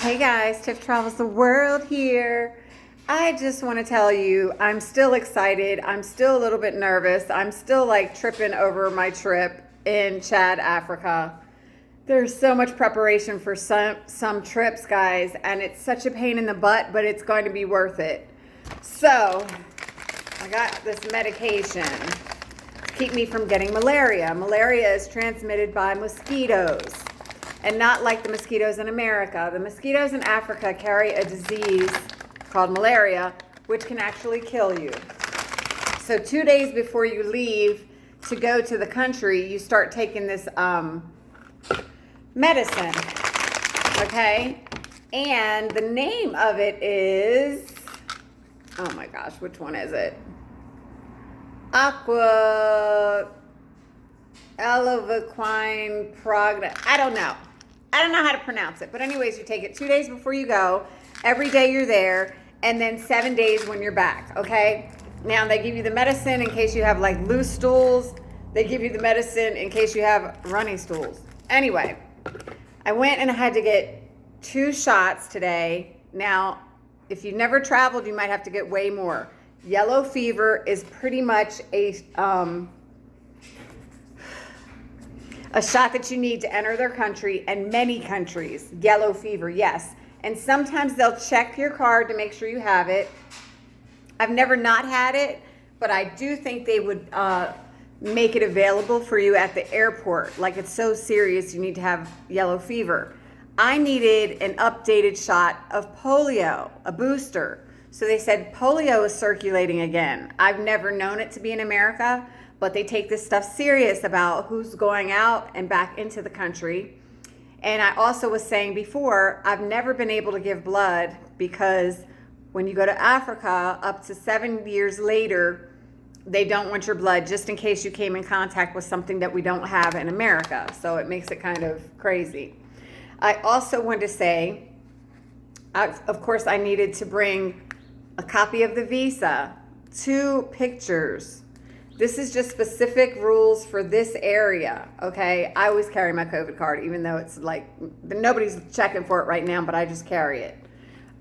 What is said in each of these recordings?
Hey guys, Tiff Travels the World here. I just want to tell you, I'm still excited. I'm still a little bit nervous. I'm still like tripping over my trip in Chad, Africa. There's so much preparation for some trips, guys, and it's such a pain in the butt, but it's going to be worth it. So, I got this medication to keep me from getting malaria. Malaria is transmitted by mosquitoes. And not like the mosquitoes in America. The mosquitoes in Africa carry a disease called malaria, which can actually kill you. So 2 days before you leave to go to the country, you start taking this medicine, okay? And the name of it is, oh my gosh, which one is it? Elovaquine Progna. I don't know how to pronounce it. But anyways, you take it 2 days before you go. Every day you're there. And then 7 days when you're back, okay? Now, they give you the medicine in case you have, like, loose stools. They give you the medicine in case you have runny stools. Anyway, I went and I had to get 2 shots today. Now, if you've never traveled, you might have to get way more. Yellow fever is pretty much a shot that you need to enter their country, and many countries, yellow fever, yes. And sometimes they'll check your card to make sure you have it. I've never not had it, but I do think they would make it available for you at the airport. Like, it's so serious, you need to have yellow fever. I needed an updated shot of polio, a booster. So they said polio is circulating again. I've never known it to be in America, but they take this stuff serious about who's going out and back into the country. And I also was saying before, I've never been able to give blood because when you go to Africa, up to 7 years later, they don't want your blood just in case you came in contact with something that we don't have in America. So it makes it kind of crazy. I also wanted to say, of course, I needed to bring a copy of the visa, 2 pictures. This is just specific rules for this area, okay? I always carry my COVID card, even though it's like, nobody's checking for it right now, but I just carry it.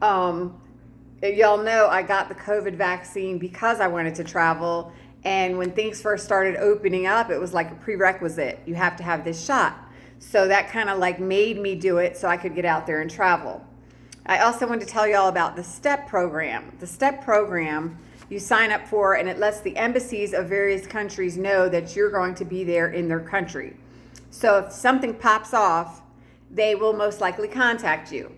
Y'all know I got the COVID vaccine because I wanted to travel, and when things first started opening up, it was like a prerequisite. You have to have this shot. So that kind of like made me do it so I could get out there and travel. I also wanted to tell y'all about the STEP program. The STEP program you sign up for, and it lets the embassies of various countries know that you're going to be there in their country. So if something pops off, they will most likely contact you.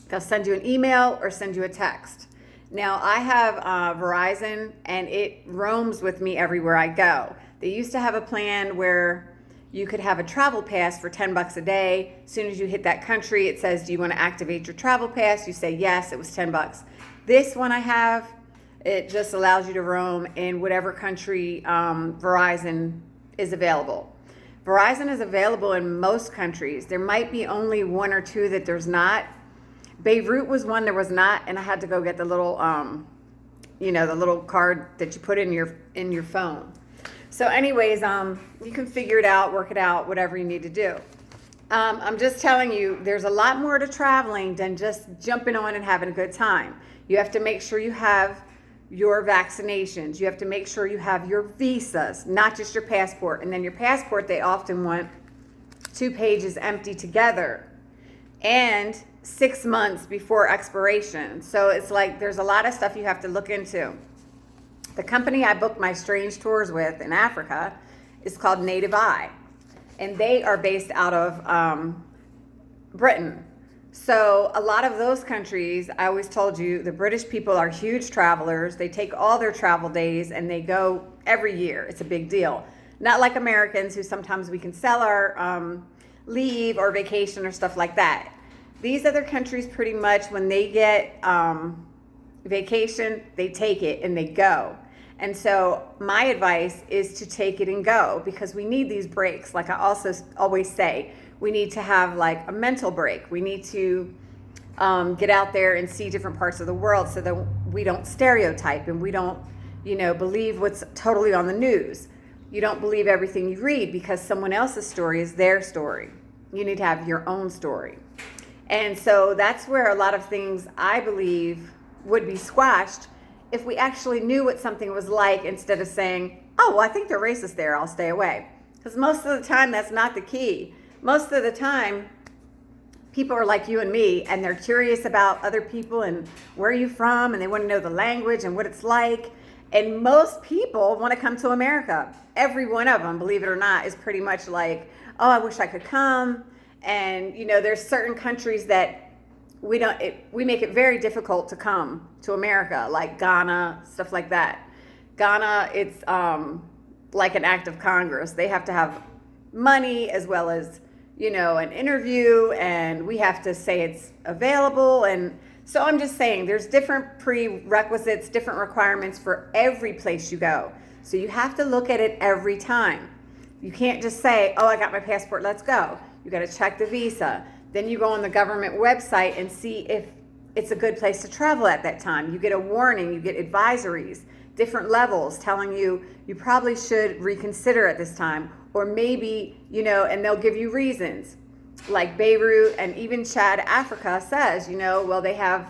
They'll send you an email or send you a text. Now, I have Verizon, and it roams with me everywhere I go. They used to have a plan where you could have a travel pass for $10 a day. As soon as you hit that country, it says, do you want to activate your travel pass? You say yes, it was $10. This one I have, it just allows you to roam in whatever country Verizon is available. Verizon is available in most countries. There might be only 1 or 2 that there's not. Beirut was one there was not, and I had to go get the little, the little card that you put in your phone. So anyways, you can figure it out, work it out, whatever you need to do. I'm just telling you, there's a lot more to traveling than just jumping on and having a good time. You have to make sure you have your vaccinations. You have to make sure you have your visas, not just your passport. And then your passport, they often want 2 pages empty together and 6 months before expiration. So it's like there's a lot of stuff you have to look into. The company I booked my strange tours with in Africa is called Native Eye, and they are based out of Britain. So a lot of those countries, I always told you, the British people are huge travelers. They take all their travel days and they go every year. It's a big deal. Not like Americans, who sometimes we can sell our leave or vacation or stuff like that. These other countries, pretty much, when they get vacation, they take it and they go. And so my advice is to take it and go, because we need these breaks. Like I also always say, we need to have like a mental break. We need to get out there and see different parts of the world so that we don't stereotype and we don't, believe what's totally on the news. You don't believe everything you read because someone else's story is their story. You need to have your own story. And so that's where a lot of things, I believe, would be squashed if we actually knew what something was like, instead of saying, oh, well, I think they're racist there, I'll stay away. Because most of the time, that's not the key. Most of the time, people are like you and me, and they're curious about other people and where are you from, and they want to know the language and what it's like. And most people want to come to America. Every one of them, believe it or not, is pretty much like, oh, I wish I could come. And there's certain countries that we make it very difficult to come to America, like Ghana, stuff like that. Ghana, it's like an act of Congress. They have to have money as well as an interview, and we have to say it's available. And so I'm just saying, there's different prerequisites, different requirements for every place you go. So you have to look at it every time. You can't just say, oh, I got my passport, let's go. You got to check the visa. Then you go on the government website and see if it's a good place to travel at that time. You get a warning, you get advisories, different levels telling you probably should reconsider at this time, or maybe, and they'll give you reasons. Like Beirut and even Chad, Africa says, well, they have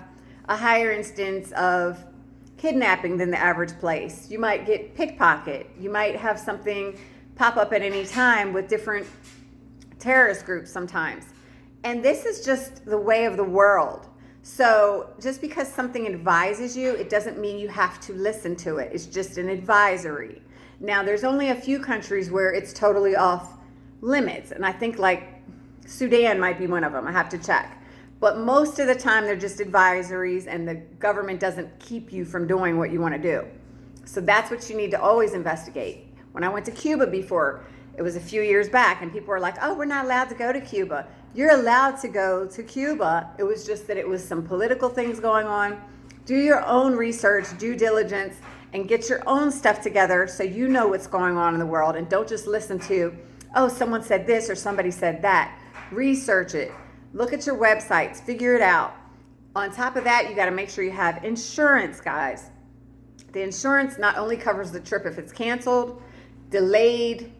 a higher instance of kidnapping than the average place. You might get pickpocket. You might have something pop up at any time with different terrorist groups sometimes. And this is just the way of the world. So just because something advises you, it doesn't mean you have to listen to it. It's just an advisory. Now, there's only a few countries where it's totally off limits. And I think like Sudan might be one of them. I have to check. But most of the time, they're just advisories, and the government doesn't keep you from doing what you want to do. So that's what you need to always investigate. When I went to Cuba before, it was a few years back, and people were like, oh, we're not allowed to go to Cuba. You're allowed to go to Cuba. It was just that it was some political things going on. Do your own research, due diligence, and get your own stuff together so you know what's going on in the world, and don't just listen to, oh, someone said this or somebody said that. Research it. Look at your websites. Figure it out. On top of that, you got to make sure you have insurance, guys. The insurance not only covers the trip if it's canceled, delayed,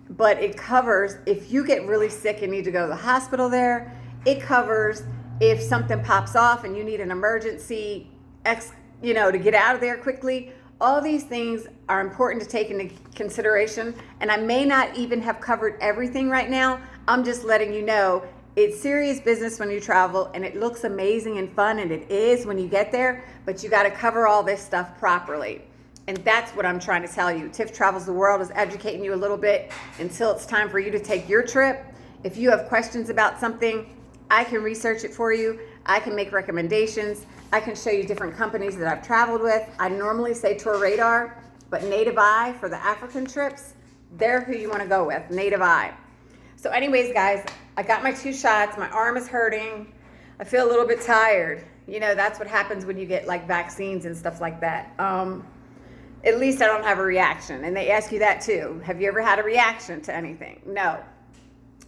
but it covers if you get really sick and need to go to the hospital there. It covers if something pops off and you need an emergency, to get out of there quickly. All these things are important to take into consideration. And I may not even have covered everything right now. I'm just letting you know it's serious business when you travel, and it looks amazing and fun, and it is when you get there, but you got to cover all this stuff properly. And that's what I'm trying to tell you. Tiff Travels the World is educating you a little bit until it's time for you to take your trip. If you have questions about something, I can research it for you. I can make recommendations. I can show you different companies that I've traveled with. I normally say Tour Radar, but Native Eye for the African trips, they're who you want to go with, Native Eye. So anyways, guys, I got my 2 shots. My arm is hurting. I feel a little bit tired. That's what happens when you get like vaccines and stuff like that. At least I don't have a reaction. And they ask you that too. Have you ever had a reaction to anything? No.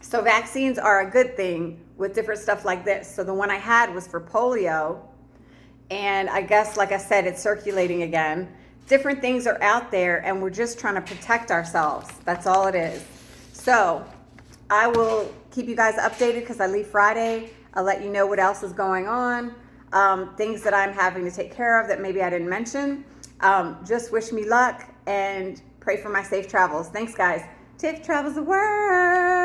So vaccines are a good thing with different stuff like this. So the one I had was for polio. And I guess, like I said, it's circulating again. Different things are out there, and we're just trying to protect ourselves. That's all it is. So I will keep you guys updated because I leave Friday. I'll let you know what else is going on, things that I'm having to take care of that maybe I didn't mention. Just wish me luck and pray for my safe travels. Thanks, guys. Tiff Travels the World.